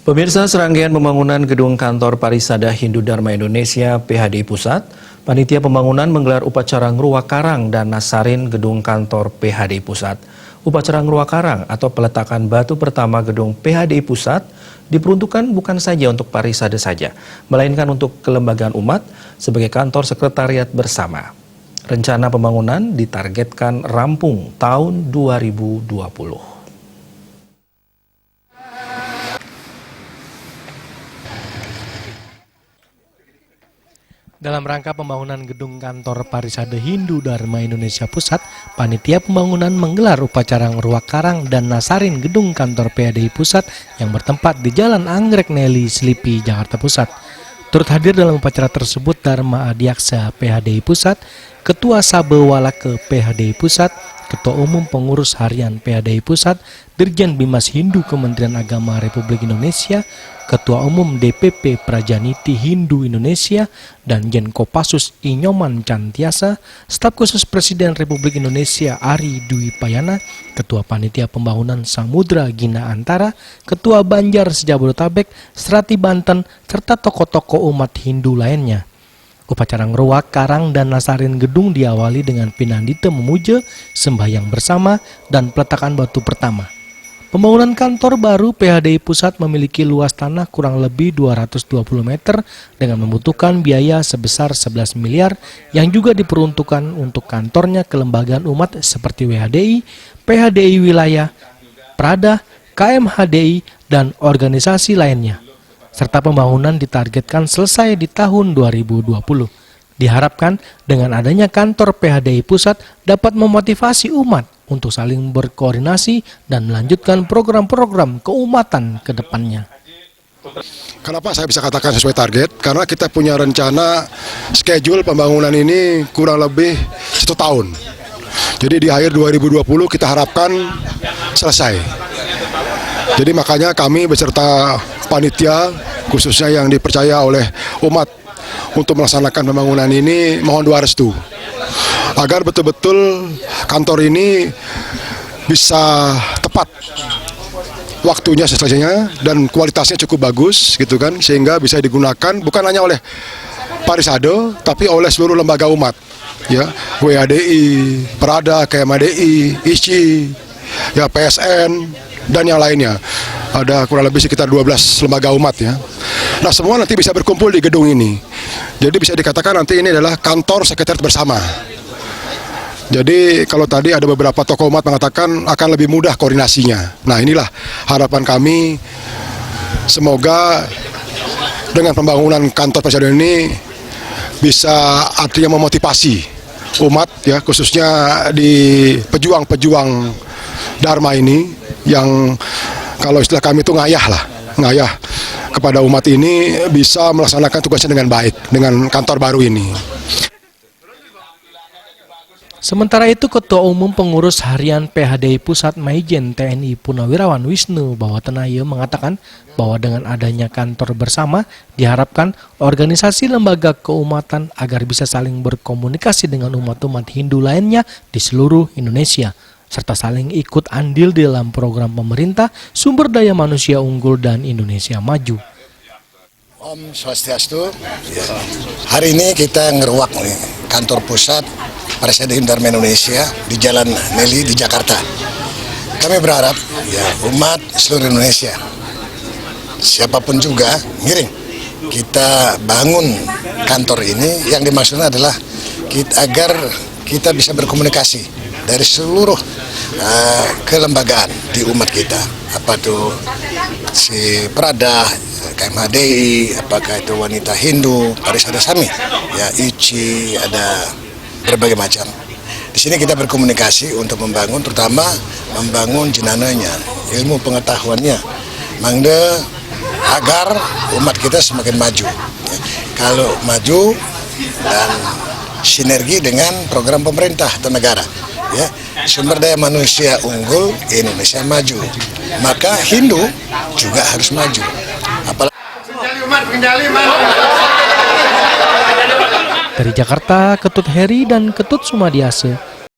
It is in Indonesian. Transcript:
Pemirsa, serangkaian pembangunan gedung kantor Parisada Hindu Dharma Indonesia PHDI Pusat, panitia pembangunan menggelar upacara Ngruak Karang dan Nasarin gedung kantor PHDI Pusat. Upacara Ngruak Karang atau peletakan batu pertama gedung PHDI Pusat diperuntukkan bukan saja untuk Parisada saja, melainkan untuk kelembagaan umat sebagai kantor sekretariat bersama. Rencana pembangunan ditargetkan rampung tahun 2020. Dalam rangka pembangunan gedung kantor Parisada Hindu Dharma Indonesia Pusat, panitia pembangunan menggelar upacara Ngruak Karang dan Nasarin gedung kantor PHDI Pusat yang bertempat di Jalan Anggrek Neli, Selipi, Jakarta Pusat. Turut hadir dalam upacara tersebut Dharma Adiaksa PHDI Pusat, Ketua Sabe Walake PHDI Pusat, Ketua Umum Pengurus Harian PHDI Pusat, Dirjen Bimas Hindu Kementerian Agama Republik Indonesia, Ketua Umum DPP Prajaniti Hindu Indonesia, dan Jen Kopassus Inyoman Cantiasa, Staf Khusus Presiden Republik Indonesia Ari Dwi Payana, Ketua Panitia Pembangunan Samudra Gina Antara, Ketua Banjar Sejabodetabek, Strati Banten, serta tokoh-tokoh umat Hindu lainnya. Upacara Ngruak Karang dan Nasarin gedung diawali dengan pinandita memuja, sembahyang bersama, dan peletakan batu pertama. Pembangunan kantor baru PHDI Pusat memiliki luas tanah kurang lebih 220 meter dengan membutuhkan biaya sebesar 11 miliar yang juga diperuntukkan untuk kantornya kelembagaan umat seperti WHDI, PHDI Wilayah, Prada, KMHDI, dan organisasi lainnya. Serta pembangunan ditargetkan selesai di tahun 2020. Diharapkan dengan adanya kantor PHDI Pusat dapat memotivasi umat untuk saling berkoordinasi dan melanjutkan program-program keumatan ke depannya. Kenapa saya bisa katakan sesuai target? Karena kita punya rencana schedule pembangunan ini kurang lebih 1 tahun. Jadi di akhir 2020 kita harapkan selesai. Jadi makanya kami beserta panitia khususnya yang dipercaya oleh umat untuk melaksanakan pembangunan ini mohon doa restu agar betul-betul kantor ini bisa tepat waktunya selesainya dan kualitasnya cukup bagus gitu kan, sehingga bisa digunakan bukan hanya oleh Parisada tapi oleh seluruh lembaga umat ya, WHDI, Prada, KMHDI, ICI, ya PSN dan yang lainnya. Ada kurang lebih sekitar 12 lembaga umat ya. Nah, semua nanti bisa berkumpul di gedung ini. Jadi bisa dikatakan nanti ini adalah kantor sekretariat bersama. Jadi kalau tadi ada beberapa tokoh umat mengatakan akan lebih mudah koordinasinya. Nah, inilah harapan kami, semoga dengan pembangunan kantor Parisada ini bisa artinya memotivasi umat ya, khususnya di pejuang-pejuang Dharma ini yang kalau istilah kami itu ngayah kepada umat ini bisa melaksanakan tugasnya dengan baik dengan kantor baru ini. Sementara itu, Ketua Umum Pengurus Harian PHDI Pusat Maijen TNI Purnawirawan Wisnu Bawatenaya mengatakan bahwa dengan adanya kantor bersama diharapkan organisasi lembaga keumatan agar bisa saling berkomunikasi dengan umat-umat Hindu lainnya di seluruh Indonesia, serta saling ikut andil dalam program pemerintah Sumber Daya Manusia Unggul dan Indonesia Maju. Om Swastiastu. Hari ini kita ngeruak nih kantor pusat Parisada Hindu Dharma Indonesia di Jalan Neli di Jakarta. Kami berharap ya umat seluruh Indonesia, siapapun juga ngiring, kita bangun kantor ini yang dimaksudnya adalah agar kita bisa berkomunikasi dari seluruh kelembagaan di umat kita, apa tuh si Prada, KMHDI, apakah itu wanita Hindu, Parisada Sami, ya ICI, ada berbagai macam. Di sini kita berkomunikasi untuk membangun, terutama membangun jenananya, ilmu pengetahuannya, mangde agar umat kita semakin maju. Ya, kalau maju dan sinergi dengan program pemerintah atau negara, ya, sumber daya manusia unggul, Indonesia maju, maka Hindu juga harus maju. Dari Jakarta, Ketut Heri dan Ketut Sumadiase,